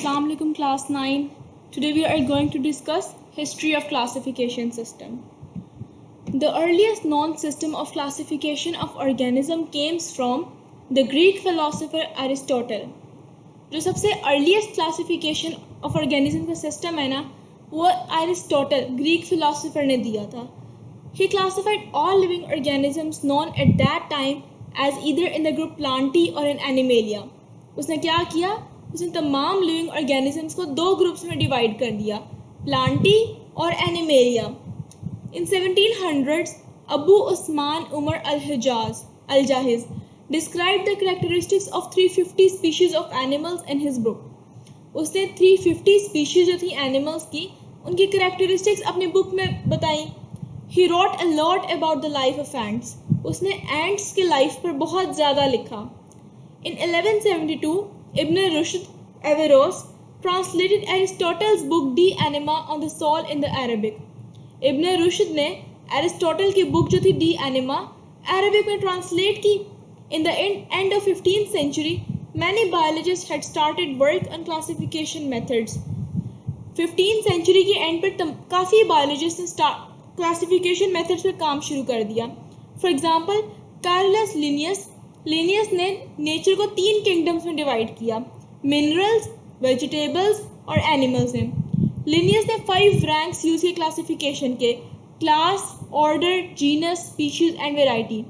Assalamu alaikum class 9. Today we are going to discuss history of classification system. The earliest known system of classification of organism comes from the Greek philosopher Aristotle. जो सबसे earliest classification of organism का system है ना, वो Aristotle Greek philosopher ने दिया था. He classified all living organisms known at that time as either in the group Plantae or in Animalia. उसने क्या किया? उसने तमाम लिविंग ऑर्गेनिजम्स को दो ग्रुप्स में डिवाइड कर दिया, प्लांटी और Animalia. In 1700s Abu Usman Umar al Jahiz describe the characteristics of 350 species of animals in his book. उसने 350 स्पीशीज जो थी एनिमल्स की, उनकी कैरेक्टरिस्टिक्स अपनी बुक में बताई. He wrote a lot about the life of ants. उसने ants के लाइफ पर बहुत ज़्यादा लिखा. In 1172, Ibn Rushd Averroes translated Aristotle's book De Anima on the Soul in the Arabic. Ibn Rushd ने Aristotle की बुक जो थी De Anima Arabic में translate की. In the end of 15th century, many biologists had started work on classification methods. 15th century के end पर काफ़ी biologists ने classification methods पर काम शुरू कर दिया. For example, Carolus Linnaeus ने नेचर को 3 किंगडम्स में डिवाइड किया, मिनरल्स, वेजिटेबल्स और एनिमल्स में. लिनियस ने 5 रैंक्स यूज किए क्लासिफिकेशन के, class, order, genus, species and variety.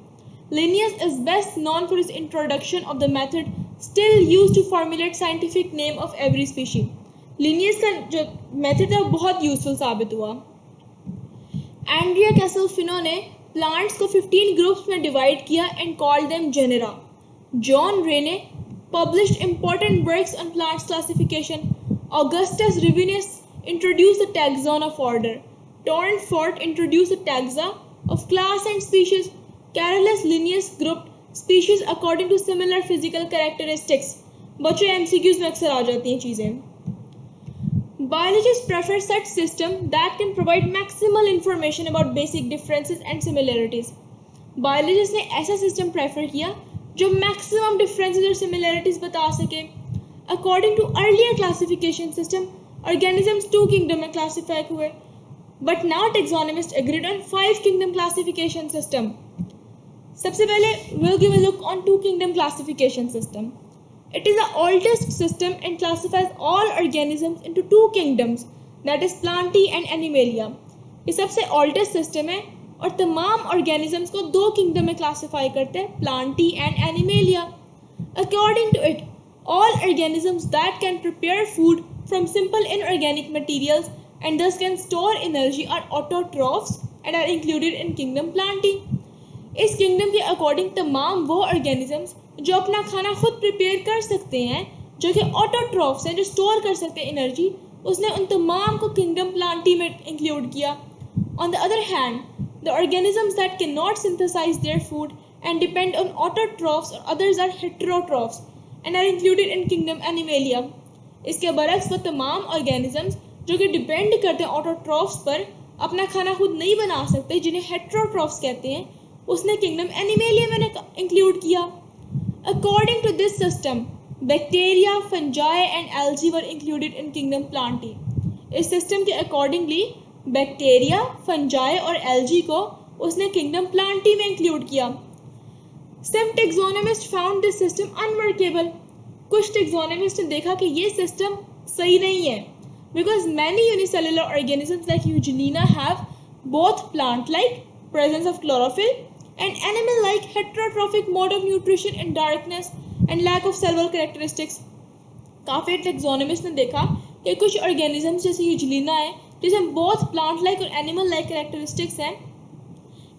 Linnaeus is best known for his introduction of the method still used to formulate scientific name of every species. Linnaeus का जो method था बहुत useful साबित हुआ. Andrea कैसलफिनो ने plants को 15 groups में divide किया and called them genera. John Ray ने published important works on plants classification. Augustus Rivinus introduced the taxon of order. Tournefort introduced the taxa of class and species. Carolus Linnaeus grouped species according to similar physical characteristics. बच्चों MCQs में अक्सर आ जाती हैं चीज़ें. Biologists prefer such system that can provide maximal information about basic differences and similarities. Biologists ने ऐसा system prefer किया जो maximum differences और similarities बता सके. According to earlier classification system, organisms 2 kingdom में classify हुए. But now taxonomists agreed on 5 kingdom classification system. सबसे पहले we'll give a look on 2 kingdom classification system. It is the oldest system and classifies all organisms into 2 kingdoms, that is Plantae and Animalia. ये सबसे oldest system है और तमाम organisms को 2 kingdom में classify करते हैं, Plantae and Animalia. According to it, all organisms that can prepare food from simple inorganic materials and thus can store energy are autotrophs and are included in kingdom Plantae. इस kingdom के according तमाम वो organisms जो अपना खाना खुद prepare कर सकते हैं, जो कि ऑटोट्रॉफ्स हैं, जो स्टोर कर सकते हैं एनर्जी, उसने उन तमाम को किंगडम प्लांटी में इंक्लूड किया. On the other hand, the organisms that can not synthesise their food and depend on autotrophs और others are heterotrophs and are included in kingdom Animalia. इसके बरक्स वो तमाम ऑर्गेनिजम्स जो कि डिपेंड करते हैं ऑटोट्रॉफ्स पर, अपना खाना खुद नहीं बना सकते, जिन्हें हेटेरोट्रॉफ्स कहते हैं, उसने किंगडम एनिमेलिया में इंक्लूड किया. According to this system, bacteria, fungi and algae were included in kingdom Plantae. इस system के accordingly bacteria, fungi और algae को उसने kingdom Plantae में include किया. Some taxonomists found this system unworkable. कुछ taxonomists ने देखा कि ये system सही नहीं है, because many unicellular organisms like Euglena have both plant-like presence of chlorophyll and animal-like heterotrophic mode of nutrition in darkness and lack of several characteristics. काफ़ी taxonomists ने देखा कि कुछ organisms जैसे यूजिलीना है, जिसमें both plant-like और animal-like characteristics हैं,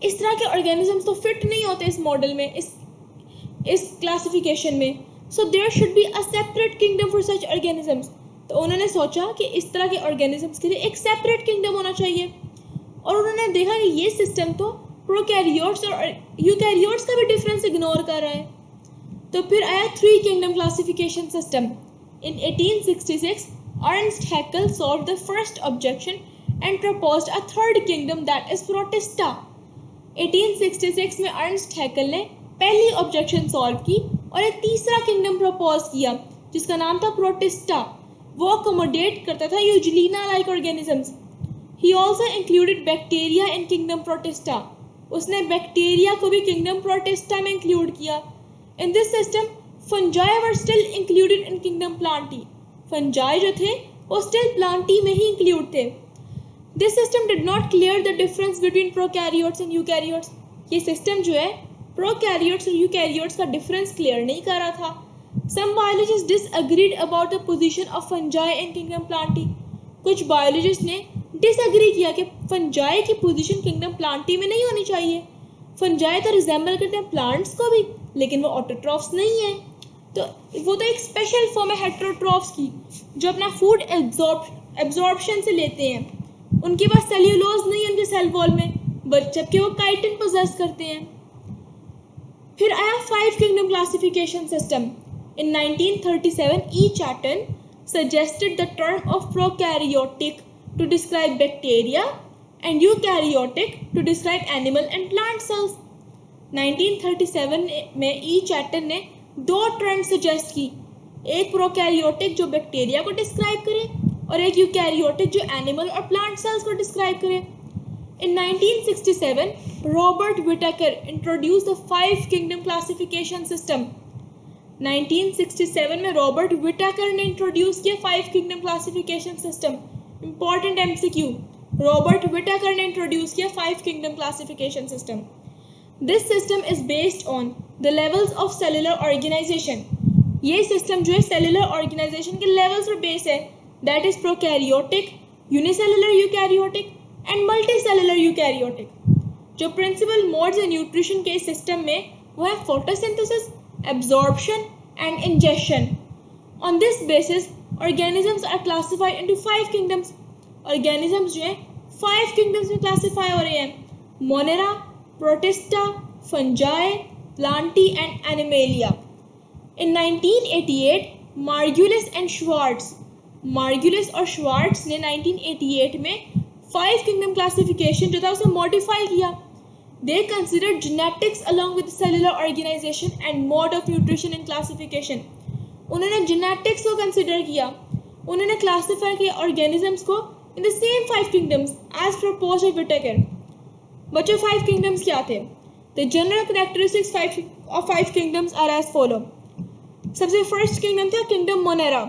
इस तरह के organisms तो fit नहीं होते इस मॉडल में, इस classification में. So there should be a separate kingdom for such organisms. तो उन्होंने सोचा कि इस तरह के organisms के लिए एक separate kingdom होना चाहिए, और उन्होंने देखा कि ये system तो प्रोकैरियोट्स और यूकैरियोट्स का भी डिफरेंस इग्नोर कर रहा है. तो फिर आया 3 kingdom classification system. In 1866 Ernst Hückel solved the first objection and proposed a third kingdom that is protista. 1866 में अर्नस्ट हैकेल ने पहली ऑब्जेक्शन सॉल्व की और एक तीसरा किंगडम प्रपोज किया जिसका नाम था प्रोटिस्टा. वो अकोमोडेट करता था Euglena like organisms. He also included bacteria in kingdom Protista, उसने बैक्टीरिया को भी किंगडम प्रोटिस्टा में इंक्लूड किया। In this system fungi were still included in kingdom Plantae, fungi जो थे वो स्टिल प्लांटी में ही इंक्लूड थे। This system did not clear the difference between prokaryotes and eukaryotes, ये सिस्टम जो है प्रोकैरियोट्स और यूकैरियोट्स का डिफरेंस क्लियर नहीं कर रहा था। Some biologist disagreed about the position of fungi in kingdom Plantae, कुछ बायोलॉजिस्ट ने डिसएग्री किया कि फंजाई की पोजीशन किंगडम प्लांटी में नहीं होनी चाहिए। फंजाई तो रिजेंबल करते हैं प्लांट्स को भी, लेकिन वो ऑटोट्रॉफ्स नहीं है, तो वो तो एक स्पेशल फॉर्म है हेटेरोट्रॉफ्स की, जो अपना फूड एब्जॉर्प्शन से लेते हैं। उनके पास सेल्यूलोज नहीं है उनके सेल वॉल में, जबकि वो काइटिन पोजेस करते हैं। फिर आया 5 kingdom classification system. In 1937 E Chatton suggested the term of prokaryotic to describe bacteria and eukaryotic to describe animal and plant cells. 1937 में ई चैटन ने 2 टर्म सजेस्ट की, एक प्रोकैरियोटिक जो बैक्टीरिया को डिस्क्राइब करे और एक यूकैरियोटिक जो एनिमल और प्लांट सेल्स को डिस्क्राइब करे। In 1967, Robert Whittaker introduced the 5 kingdom classification system. 1967 में रॉबर्ट विटाकर ने इंट्रोड्यूस किया 5 kingdom classification system. Important MCQ, Robert Whittaker ने इंट्रोड्यूस किया 5 kingdom classification system. This system is based on the levels of cellular organisation, ये system जो है cellular organisation के levels पर बेस है, that is prokaryotic, unicellular eukaryotic and multicellular eukaryotic. जो principal modes in nutrition के system में वो है photosynthesis, absorption and ingestion. On this basis, organisms are classified into 5 kingdoms. Organisms जो है 5 kingdoms में classify हो रहे हैं, Monera, Protista, Fungi, Plantae and Animalia. In 1988, Margulis and Schwartz, Margulis और Schwartz ने 1988 में 5 kingdom classification जो था उसे modify किया। They considered genetics along with cellular organization and mode of nutrition and classification. उन्होंने genetics को consider किया, उन्होंने classify किया organisms को in the same 5 kingdoms as proposed by Whittaker. बच्चों 5 kingdoms क्या थे? The general characteristics of 5 kingdoms are as follow. सबसे first kingdom था kingdom Monera.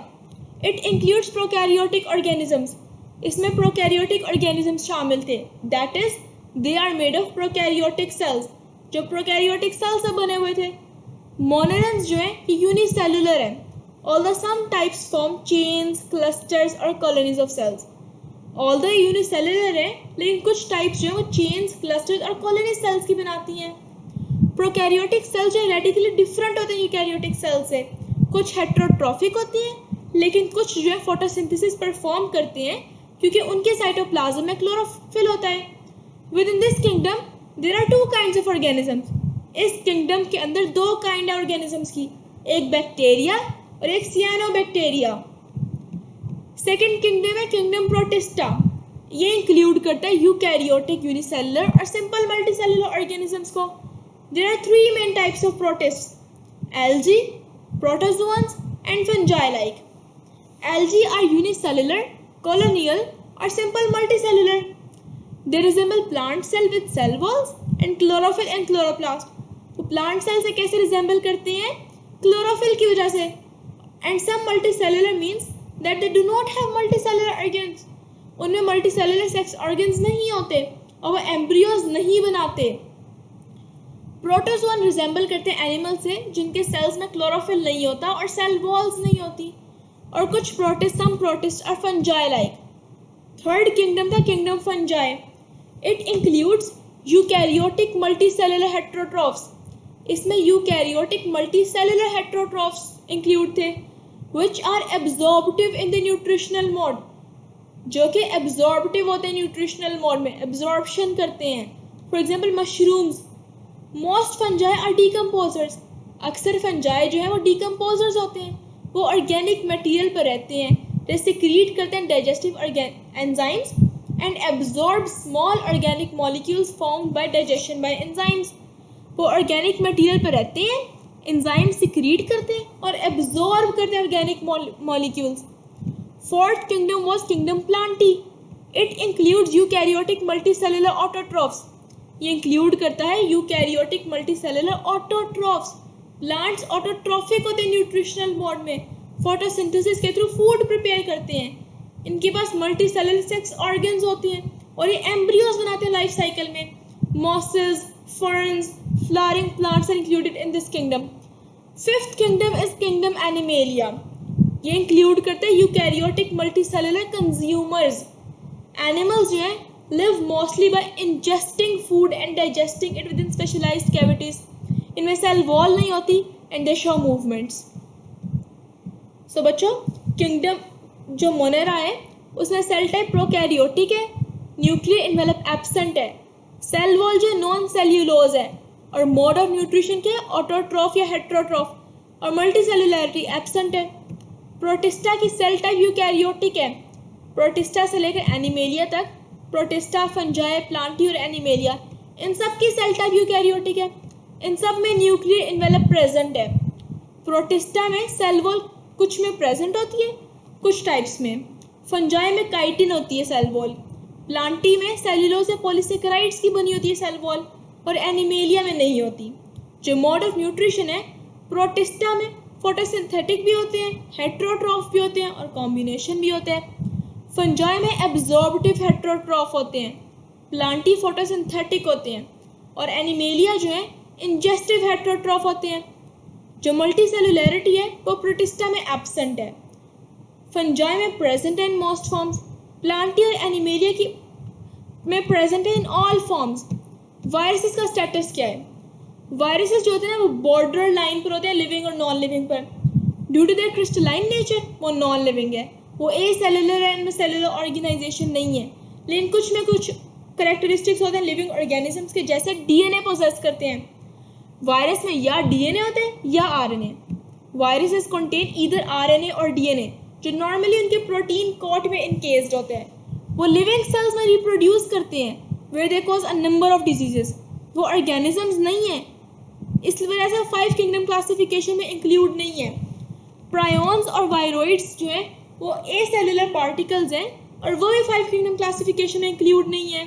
It includes prokaryotic organisms. इसमें prokaryotic organisms शामिल थे. That is they are made of prokaryotic cells, जो prokaryotic cells से बने हुए थे। Monerans जो है ये unicellular है, although some types form chains, clusters और colonies of cells. Although ये unicellular है, लेकिन कुछ types जो है वो chains, clusters और colony cells की बनाती हैं। Prokaryotic cells जो है radically different होते हैं eukaryotic cells से, कुछ heterotrophic होती हैं, लेकिन कुछ जो है photosynthesis perform करते हैं क्योंकि उनके cytoplasm में chlorophyll होता है। Within this kingdom, there are 2 kinds of organisms. इस kingdom के अंदर 2 kind है organisms की, एक बैक्टीरिया और एक cyanobacteria. Second kingdom है kingdom protista. ये include करता है eukaryotic, unicellular और simple multicellular organisms को. There are 3 main types of protists: algae, protozoans and fungi-like. Algae are unicellular, colonial or simple multicellular. They resemble plant cell with cell walls and chlorophyll and chloroplast. तो plant cell से कैसे resemble करते हैं? Chlorophyll की वजह से. And some multicellular means that they do not have multicellular organs. उनमें multicellular sex organs नहीं होते और वो embryos नहीं बनाते. Protozoan resemble करते हैं animal से जिनके cells में chlorophyll नहीं होता और cell walls नहीं होती. और कुछ protists, some protists are fungi-like. Third kingdom था kingdom fungi. It includes eukaryotic multicellular heterotrophs. इसमें eukaryotic multicellular heterotrophs include थे, which are absorptive in the nutritional mode, जो कि absorptive होते हैं nutritional mode में, absorption करते हैं. For example, mushrooms. Most fungi are decomposers. अक्सर fungi जो है वो decomposers होते हैं, वो organic material पर रहते हैं, they secrete करते हैं digestive enzymes and absorb small organic molecules formed by digestion by enzymes. वो organic material पर रहते हैं, enzymes secrete करते हैं और absorb करते हैं organic molecules. Fourth kingdom was kingdom Plantae. It includes eukaryotic multicellular autotrophs. ये इंक्लूड करता है eukaryotic multicellular autotrophs. Plants autotrophic होते हैं न्यूट्रिशनल मोड में, फोटोसिंथेसिस के थ्रू फूड प्रिपेयर करते हैं. इनके पास मल्टीसेलुलर सेक्स ऑर्गन्स होते हैं और ये एम्ब्रियोज बनाते हैं लाइफ साइकिल में. Mosses, ferns, flowering plants are included in this kingdom. Fifth kingdom is kingdom animalia. ये इंक्लूड करते हैं यूकैरियोटिक मल्टीसेलुलर कंज्यूमर्स. एनिमल्स जो है live mostly by ingesting food and digesting it within specialized cavities. इनमें cell wall नहीं होती and they show movements. So बच्चों, kingdom जो मोनेरा है उसमें सेल टाइप प्रोकैरियोटिक है, न्यूक्लियर इन्वेलप एब्सेंट है, सेल वॉल जो नॉन सेल्यूलोज है और मोड ऑफ न्यूट्रिशन क्या है, ऑटोट्रॉफ या हेट्रोट्रॉफ, और मल्टीसेलुलैरिटी एब्सेंट है. प्रोटिस्टा की सेल टाइप यूकैरियोटिक है. प्रोटिस्टा से लेकर एनिमेलिया तक, प्रोटिस्टा, फंजाई, प्लांटी और एनिमेलिया, इन सब की सेल टाइप यूकैरियोटिक है. इन सब में न्यूक्लियर इन्वेलप प्रेजेंट है. प्रोटिस्टा में सेल वॉल कुछ में प्रेजेंट होती है, कुछ टाइप्स में. फंजाई में काइटिन होती है सेल वॉल. प्लांटी में सेल्यूलोज या पॉलीसेकेराइड्स की बनी होती है सेल वॉल, और एनिमेलिया में नहीं होती. जो मोड ऑफ न्यूट्रिशन है, प्रोटिस्टा में फोटोसिंथेटिक भी होते हैं, हेट्रोट्रॉफ भी होते हैं और कॉम्बिनेशन भी होता है. फंजाई में एब्जॉर्बटिव हेट्रोट्रॉफ होते हैं, प्लांटी फोटोसिंथेटिक होते हैं, और एनिमेलिया जो है इंजेस्टिव हेट्रोट्रॉफ होते हैं. जो मल्टीसेलुलैरिटी है वो प्रोटिस्टा में एब्सेंट है. फंजाई में प्रेजेंट है इन मोस्ट फॉर्म्स, प्लांटी और एनिमेलिया की में प्रेजेंट है इन ऑल फॉर्म्स. वायरसेस का स्टेटस क्या है? वायरसेस जो होते हैं वो बॉर्डर लाइन पर होते हैं लिविंग और नॉन लिविंग पर. Due to their crystalline nature वो नॉन लिविंग है, वो ए सेलुलर है, इनमें सेलुलर ऑर्गेनाइजेशन नहीं है, लेकिन कुछ में कुछ करेक्टरिस्टिक्स होते हैं लिविंग ऑर्गेनिजम्स के, जैसे डीएनए पोजेस करते हैं. वायरस में या डीएनए होते हैं या RNA. Viruses contain either RNA और डीएनए, जो नॉर्मली उनके प्रोटीन कोट में इनकेस्ड होते हैं. वो लिविंग सेल्स में रिप्रोड्यूस करते हैं where they cause a number of diseases. वो ऑर्गेनिजम्स नहीं है, इस वजह से 5 किंगडम क्लासिफिकेशन में इंक्लूड नहीं है. प्रायोन्स और वायरोइड्स जो है वो ए सेलुलर पार्टिकल्स हैं और वो भी 5 किंगडम क्लासिफिकेशन में इंक्लूड नहीं है.